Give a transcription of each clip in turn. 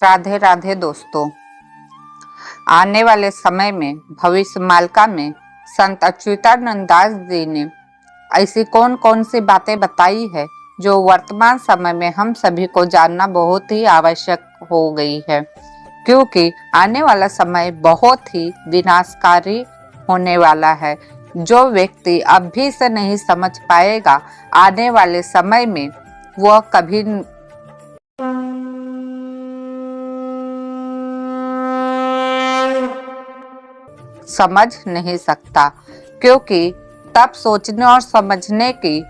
राधे राधे दोस्तों। आने वाले समय में भविष्य मालिका में संत अच्युतानंद दास जी ने ऐसी कौन कौन सी बातें बताई है जो वर्तमान समय में हम सभी को जानना बहुत ही आवश्यक हो गई है, क्योंकि आने वाला समय बहुत ही विनाशकारी होने वाला है। जो व्यक्ति अभी से नहीं समझ पाएगा, आने वाले समय में वह कभी समझ नहीं सकता, क्योंकि तब सोचने और समझने की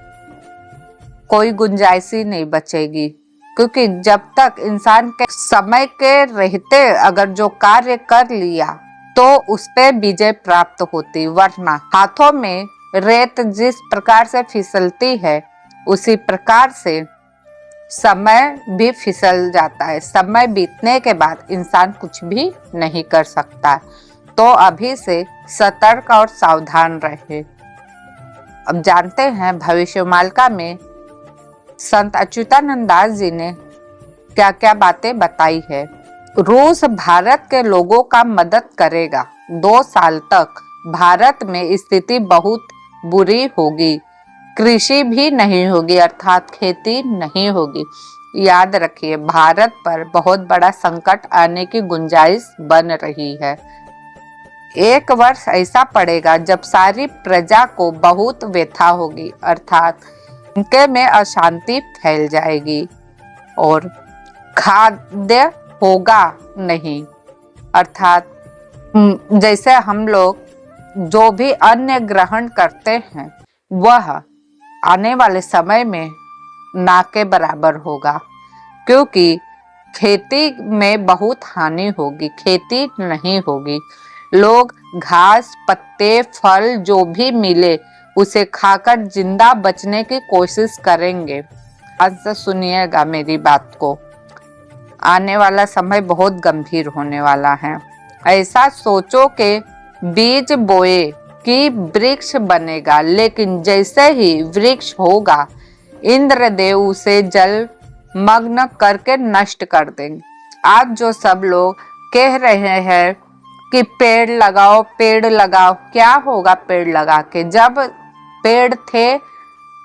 कोई गुंजाइश ही नहीं बचेगी। क्योंकि जब तक इंसान के समय के रहते अगर जो कार्य कर लिया तो उस पे विजय प्राप्त होती, वरना हाथों में रेत जिस प्रकार से फिसलती है उसी प्रकार से समय भी फिसल जाता है। समय बीतने के बाद इंसान कुछ भी नहीं कर सकता, तो अभी से सतर्क और सावधान रहे। अब जानते हैं भविष्य मालिका में संत अच्युतानंद दास जी ने क्या क्या बातें बताई है। रूस भारत के लोगों का मदद करेगा। 2 साल तक भारत में स्थिति बहुत बुरी होगी। कृषि भी नहीं होगी, अर्थात खेती नहीं होगी। याद रखिए, भारत पर बहुत बड़ा संकट आने की गुंजाइश बन रही है। 1 वर्ष ऐसा पड़ेगा जब सारी प्रजा को बहुत व्यथा होगी, अर्थात उनके में अशांति फैल जाएगी और खाद्य होगा नहीं, अर्थात जैसे हम लोग जो भी अन्न ग्रहण करते हैं वह आने वाले समय में ना के बराबर होगा, क्योंकि खेती में बहुत हानि होगी, खेती नहीं होगी। लोग घास पत्ते फल जो भी मिले उसे खाकर जिंदा बचने की कोशिश करेंगे। आज से सुनिएगा मेरी बात को, आने वाला समय बहुत गंभीर होने वाला है। ऐसा सोचो कि बीज बोए कि वृक्ष बनेगा, लेकिन जैसे ही वृक्ष होगा इंद्रदेव उसे जल मग्न करके नष्ट कर देंगे। आज जो सब लोग कह रहे हैं कि पेड़ लगाओ पेड़ लगाओ, क्या होगा पेड़ लगा के? जब पेड़ थे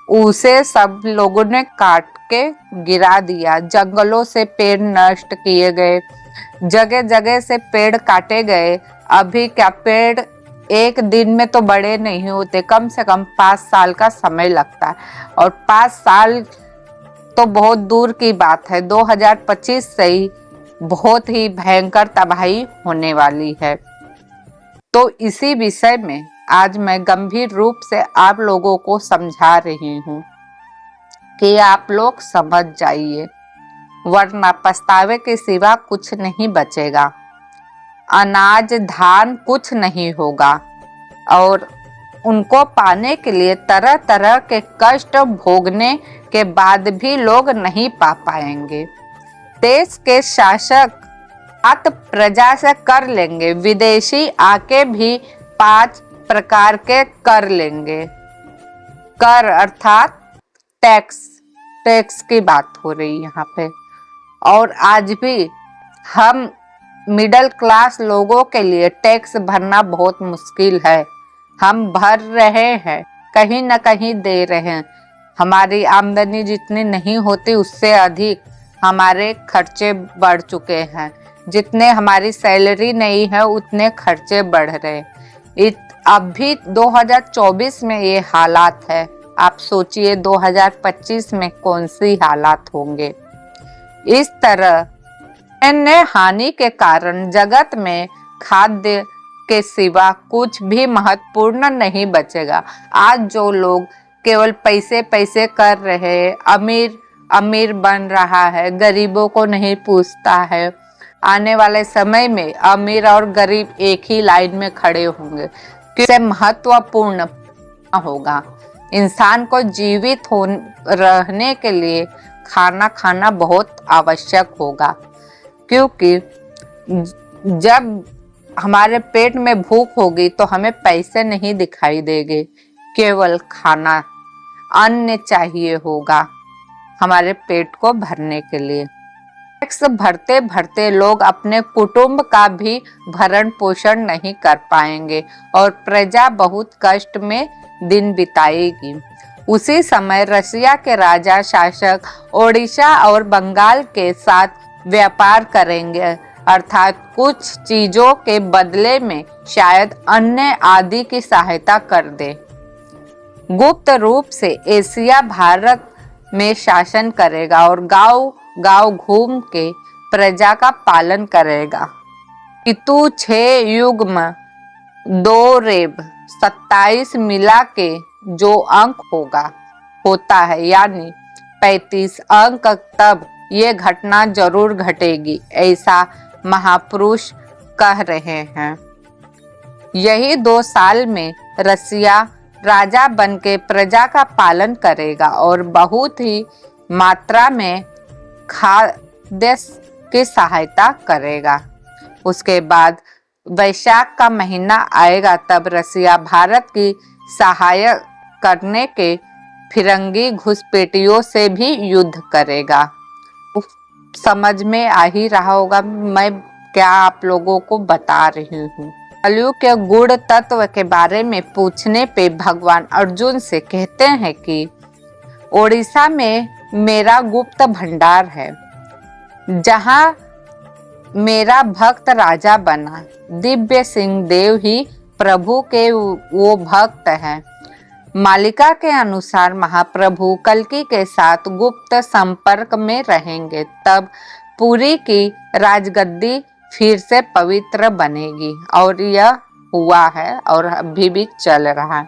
उसे सब लोगों ने काट के गिरा दिया, जंगलों से पेड़ नष्ट किए गए, जगह जगह से पेड़ काटे गए। अभी क्या पेड़ एक दिन में तो बड़े नहीं होते, कम से कम 5 साल का समय लगता है, और 5 साल तो बहुत दूर की बात है। 2025 से ही बहुत ही भयंकर तबाही होने वाली है। तो इसी विषय में आज मैं गंभीर रूप से आप लोगों को समझा रही हूँ कि आप लोग समझ जाइए, वरना पछतावे के सिवा कुछ नहीं बचेगा। अनाज धान कुछ नहीं होगा और उनको पाने के लिए तरह तरह के कष्ट भोगने के बाद भी लोग नहीं पा पाएंगे। देश के शासक बात प्रजा से कर लेंगे, विदेशी आके भी 5 प्रकार के कर लेंगे। कर अर्थात टैक्स की बात हो रही यहाँ पे। और आज भी हम मिडिल क्लास लोगों के लिए टैक्स भरना बहुत मुश्किल है। हम भर रहे हैं, कहीं ना कहीं दे रहे हैं। हमारी आमदनी जितनी नहीं होती उससे अधिक हमारे खर्चे बढ़ चुके हैं। जितने हमारी सैलरी नहीं है उतने खर्चे बढ़ रहे। अभी 2024 में ये हालात है, आप सोचिए 2025 में कौन सी हालात होंगे। इस तरह अन्य हानि के कारण जगत में खाद्य के सिवा कुछ भी महत्वपूर्ण नहीं बचेगा। आज जो लोग केवल पैसे पैसे कर रहे हैं, अमीर अमीर बन रहा है, गरीबों को नहीं पूछता है। आने वाले समय में अमीर और गरीब एक ही लाइन में खड़े होंगे, क्योंकि महत्वपूर्ण होगा। इंसान को जीवित रहने के लिए खाना खाना बहुत आवश्यक होगा, क्योंकि जब हमारे पेट में भूख होगी तो हमें पैसे नहीं दिखाई देंगे, केवल खाना अन्न चाहिए होगा हमारे पेट को भरने के लिए। टैक्स भरते भरते लोग अपने कुटुंब का भी भरण पोषण नहीं कर पाएंगे और प्रजा बहुत कष्ट में दिन बिताएगी। उसी समय रसिया के राजा शासक ओडिशा और बंगाल के साथ व्यापार करेंगे, अर्थात कुछ चीजों के बदले में शायद अन्य आदि की सहायता कर दे। गुप्त रूप से एशिया भारत में शासन करेगा और गांव गांव घूम के प्रजा का पालन करेगा। पितु 6 युग्म 2 रेब 27 मिला के जो अंक होता है यानी 35 अंक, तब ये घटना जरूर घटेगी, ऐसा महापुरुष कह रहे हैं। यही 2 साल में रसिया राजा बन के प्रजा का पालन करेगा और बहुत ही मात्रा में खाद्य की सहायता करेगा। उसके बाद वैशाख का महीना आएगा, तब रसिया भारत की सहायता करने के फिरंगी घुसपैठियों से भी युद्ध करेगा। समझ में आ ही रहा होगा मैं क्या आप लोगों को बता रही हूँ। कलयुग के गुण तत्व के बारे में पूछने पे भगवान अर्जुन से कहते हैं कि ओडिशा में मेरा गुप्त भंडार है, जहाँ मेरा भक्त राजा बना। दिव्य सिंह देव ही प्रभु के वो भक्त हैं। मालिका के अनुसार महाप्रभु कल्कि के साथ गुप्त संपर्क में रहेंगे, तब पुरी की राजगद्दी फिर से पवित्र बनेगी और यह हुआ है और अभी भी चल रहा है।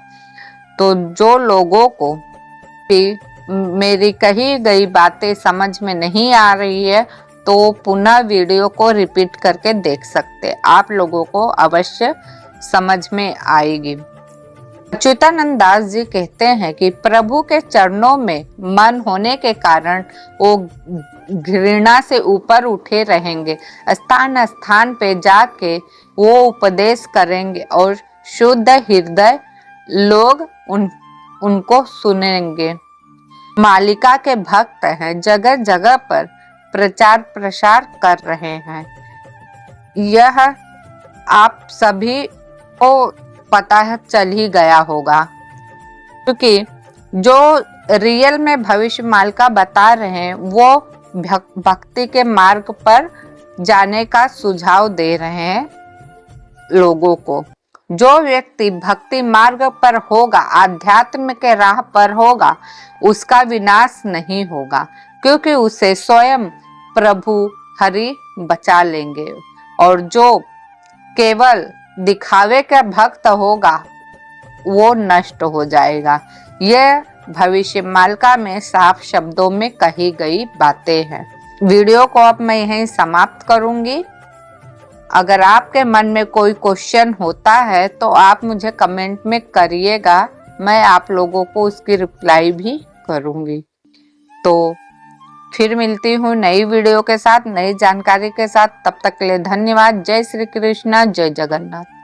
तो जो लोगों को भी मेरी कही गई बातें समझ में नहीं आ रही है तो पुनः वीडियो को रिपीट करके देख सकते, आप लोगों को अवश्य समझ में आएगी। अच्युतानंद दास जी कहते हैं कि प्रभु के चरणों में मन होने के कारण वो घृणा से ऊपर उठे रहेंगे, स्थान स्थान पे जाके वो उपदेश करेंगे और शुद्ध हृदय लोग उनको सुनेंगे। मालिका के भक्त हैं, जगह जगह पर प्रचार प्रसार कर रहे हैं। यह आप सभी को पता है चल ही गया होगा, क्योंकि जो रियल में भविष्य मालिका बता रहे हैं वो भक्ति के मार्ग पर जाने का सुझाव दे रहे हैं लोगों को। जो व्यक्ति भक्ति मार्ग पर होगा, आध्यात्म के राह पर होगा, उसका विनाश नहीं होगा, क्योंकि उसे स्वयं प्रभु हरि बचा लेंगे। और जो केवल दिखावे का भक्त होगा वो नष्ट हो जाएगा। यह भविष्य मालिका में साफ शब्दों में कही गई बातें हैं। वीडियो को अब मैं यहीं समाप्त करूंगी। अगर आपके मन में कोई क्वेश्चन होता है तो आप मुझे कमेंट में करिएगा, मैं आप लोगों को उसकी रिप्लाई भी करूंगी। तो फिर मिलती हूँ नई वीडियो के साथ, नई जानकारी के साथ। तब तक के लिए धन्यवाद। जय श्री कृष्णा, जय जगन्नाथ।